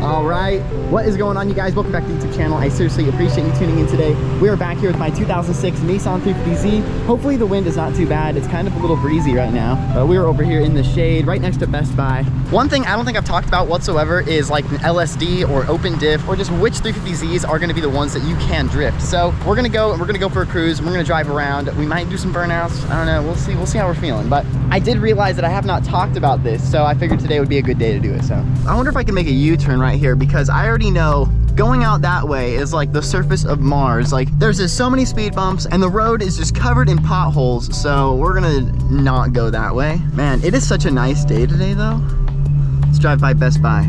All right, what is going on, you guys? Welcome back to the YouTube channel. I seriously appreciate you tuning in today. We are back here with my 2006 Nissan 350z. Hopefully the wind is not too bad. It's kind of a little breezy right now, but we are over here in the shade right next to Best Buy. One thing I don't think I've talked about whatsoever is like an LSD or Open-Diff, or just which 350zs are going to be the ones that you can drift. So we're gonna go for a cruise, and we're gonna drive around. We might do some burnouts. I don't know, we'll see how we're feeling. But I did realize that I have not talked about this, so I figured today would be a good day to do it. So I wonder if I can make a U-turn right here, because I already know going out that way is like the surface of Mars. Like there's just so many speed bumps and the road is just covered in potholes. So we're gonna not go that way. Man, it is such a nice day today though. Let's drive by Best Buy.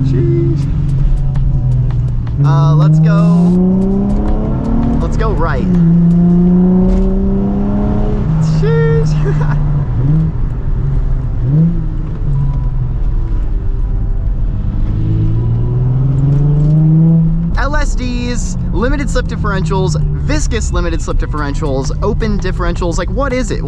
Jeez. Let's go right. Jeez. LSDs, limited slip differentials, viscous limited slip differentials, open differentials. Like, what is it?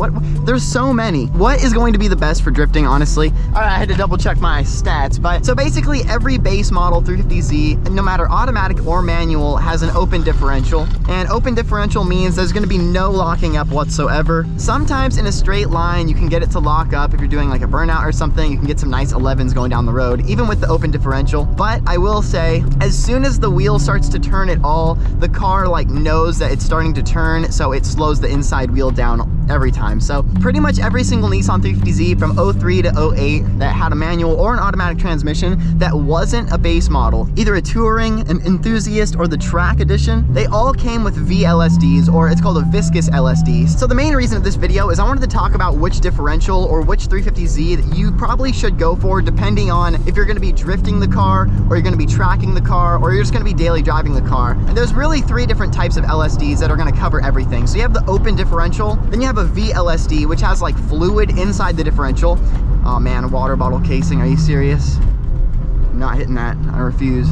There's so many. What is going to be the best for drifting, honestly? All right, I had to double check my stats, but so basically every base model 350Z, no matter automatic or manual, has an open differential. And open differential means there's going to be no locking up whatsoever. Sometimes in a straight line, you can get it to lock up. If you're doing like a burnout or something, you can get some nice 11s going down the road, even with the open differential. But I will say, as soon as the wheel starts to turn at all, the car like knows that it's starting to turn, so it slows the inside wheel down every time. So pretty much every single Nissan 350Z from 03 to 08 that had a manual or an automatic transmission that wasn't a base model, either a touring, an enthusiast, or the track edition, they all came with VLSDs, or it's called a viscous LSD. So the main reason of this video is I wanted to talk about which differential or which 350Z that you probably should go for, depending on if you're going to be drifting the car, or you're going to be tracking the car, or you're just going to be daily driving the car. And there's really three different types of LSDs that are going to cover everything. So you have the open differential, then you have a VLSD, which has like fluid inside the differential. Oh man, a water bottle casing, are you serious? I'm not hitting that, I refuse.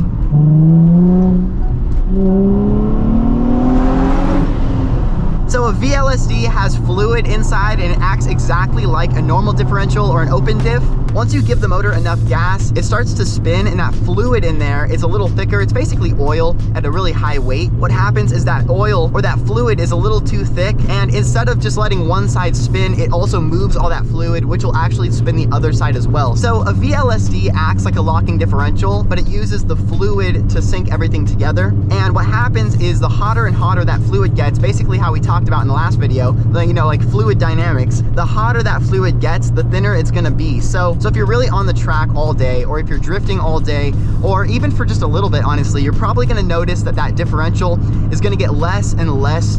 So a VLSD has fluid inside and it acts exactly like a normal differential or an open diff. Once you give the motor enough gas, it starts to spin, and that fluid in there is a little thicker. It's basically oil at a really high weight. What happens is that oil or that fluid is a little too thick, and instead of just letting one side spin, it also moves all that fluid, which will actually spin the other side as well. So a VLSD acts like a locking differential, but it uses the fluid to sync everything together. And what happens is the hotter and hotter that fluid gets, basically how we talked about in the last video, you know, like fluid dynamics, the hotter that fluid gets, the thinner it's gonna be. So if you're really on the track all day, or if you're drifting all day, or even for just a little bit, honestly, you're probably gonna notice that that differential is gonna get less and less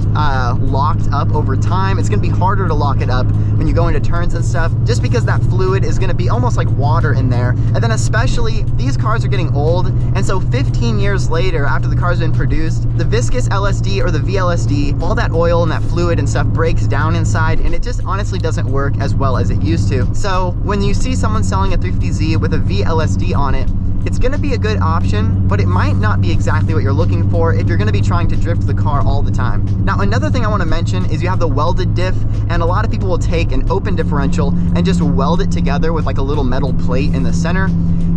locked up over time. It's gonna be harder to lock it up when you go into turns and stuff, just because that fluid is gonna be almost like water in there. And then especially, these cars are getting old, and so 15 years later, after the car's been produced, the viscous LSD or the VLSD, all that oil and that fluid and stuff breaks down inside, and it just honestly doesn't work as well as it used to. So when you see someone selling a 350Z with a VLSD on it, it's going to be a good option, but it might not be exactly what you're looking for if you're going to be trying to drift the car all the time. Now, another thing I want to mention is you have the welded diff, and a lot of people will take an open differential and just weld it together with like a little metal plate in the center.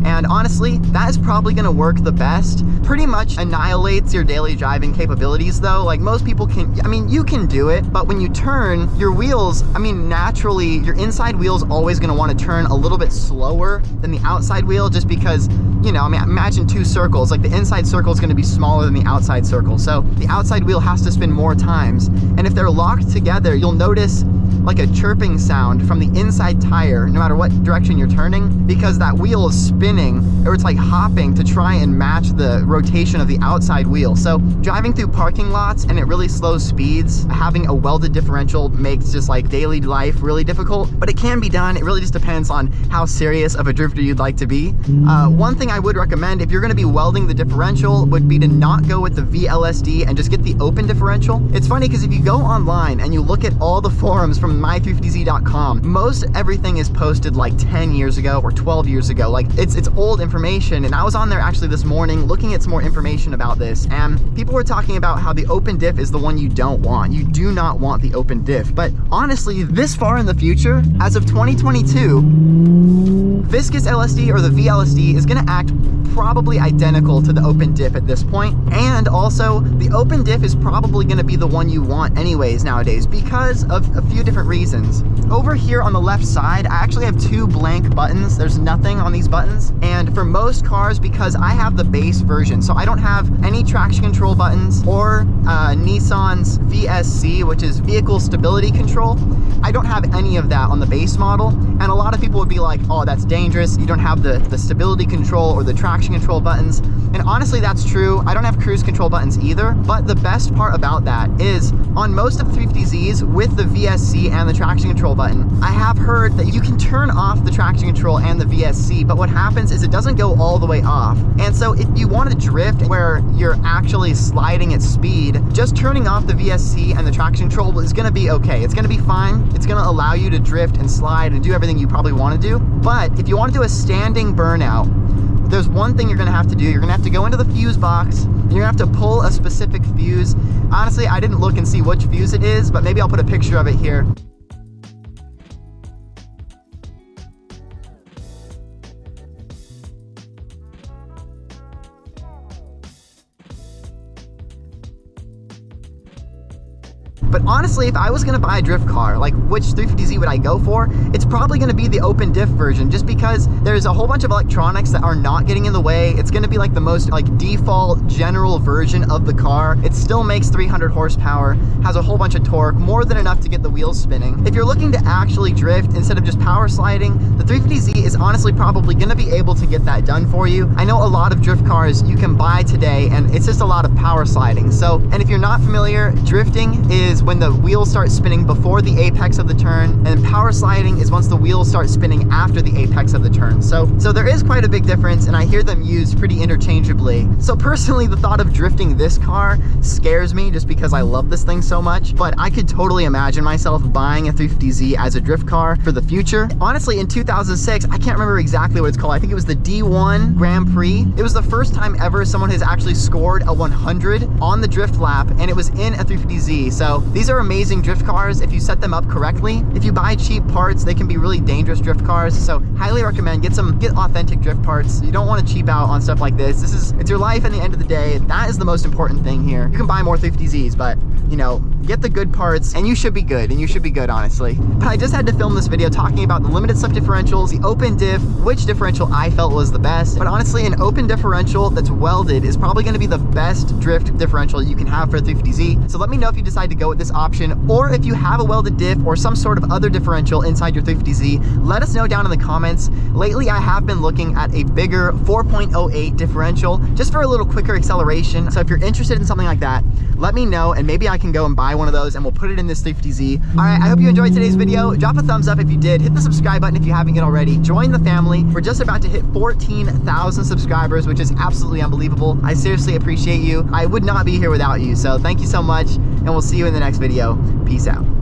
And honestly, that is probably going to work the best. Pretty much annihilates your daily driving capabilities though. Like most people can, I mean, you can do it, but when you turn, your wheels, I mean, naturally, your inside wheel's always going to want to turn a little bit slower than the outside wheel, just because, you know, I mean, imagine two circles, like the inside circle is going to be smaller than the outside circle. So the outside wheel has to spin more times. And if they're locked together, you'll notice like a chirping sound from the inside tire, no matter what direction you're turning, because that wheel is spinning, or it's like hopping to try and match the rotation of the outside wheel. So driving through parking lots and it really slows speeds, having a welded differential makes just like daily life really difficult, but it can be done. It really just depends on how serious of a drifter you'd like to be. One thing I would recommend if you're going to be welding the differential would be to not go with the VLSD and just get the open differential. It's funny because if you go online and you look at all the forums from from my350z.com. Most everything is posted like 10 years ago or 12 years ago. Like it's old information, and I was on there actually this morning looking at some more information about this, and people were talking about how the Open-Diff is the one you don't want. You do not want the Open-Diff. But honestly, this far in the future, as of 2022, viscous LSD or the VLSD is going to act probably identical to the Open-Diff at this point. And also, the Open-Diff is probably going to be the one you want anyways nowadays because of a few different reasons. Over here on the left side, I actually have 2 blank buttons. There's nothing on these buttons. And for most cars, because I have the base version, so I don't have any traction control buttons or Nissan's VSC, which is vehicle stability control. I don't have any of that on the base model. And a lot of people would be like, oh, that's dangerous. You don't have the stability control or the traction control buttons. And honestly, that's true. I don't have cruise control buttons either. But the best part about that is on most of the 350Zs with the VSC and the traction control button, I have heard that you can turn off the traction control and the VSC, but what happens is it doesn't go all the way off. And so if you want to drift where you're actually sliding at speed, just turning off the VSC and the traction control is going to be okay. It's going to be fine. It's going to allow you to drift and slide and do everything you probably want to do. But if you want to do a standing burnout, there's one thing you're going to have to do. You're going to have to go into the fuse box, and you're going to have to pull a specific fuse. Honestly, I didn't look and see which fuse it is, but maybe I'll put a picture of it here. But honestly, if I was going to buy a drift car, like which 350Z would I go for? It's probably going to be the Open-Diff version, just because there's a whole bunch of electronics that are not getting in the way. It's going to be like the most like default general version of the car. It still makes 300 horsepower, has a whole bunch of torque, more than enough to get the wheels spinning. If you're looking to actually drift instead of just power sliding, the 350Z is honestly probably going to be able to get that done for you. I know a lot of drift cars you can buy today, and it's just a lot of power sliding. So, and if you're not familiar, drifting is when the wheels start spinning before the apex of the turn, and power sliding is once the wheels start spinning after the apex of the turn. So there is quite a big difference, and I hear them used pretty interchangeably. So personally, the thought of drifting this car scares me just because I love this thing so much, but I could totally imagine myself buying a 350Z as a drift car for the future. Honestly, in 2006, I can't remember exactly what it's called. I think it was the D1 Grand Prix. It was the first time ever someone has actually scored a 100 on the drift lap, and it was in a 350Z. So these are amazing drift cars if you set them up correctly. If you buy cheap parts, they can be really dangerous drift cars. So highly recommend get authentic drift parts. You don't want to cheap out on stuff like this. It's your life at the end of the day. That is the most important thing here. You can buy more 350Zs, but you know, get the good parts and you should be good, honestly. But I just had to film this video talking about the limited slip differentials, the Open-Diff, which differential I felt was the best. But honestly, an open differential that's welded is probably going to be the best drift differential you can have for a 350Z. So let me know if you decide to go with this option, or if you have a welded diff or some sort of other differential inside your 350Z, let us know down in the comments. Lately, I have been looking at a bigger 4.08 differential just for a little quicker acceleration. So if you're interested in something like that, let me know, and maybe I can go and buy one of those and we'll put it in this 350Z. All right, I hope you enjoyed today's video. Drop a thumbs up if you did. Hit the subscribe button if you haven't yet already. Join the family. We're just about to hit 14,000 subscribers, which is absolutely unbelievable. I seriously appreciate you. I would not be here without you. So thank you so much, and we'll see you in the next video. Peace out.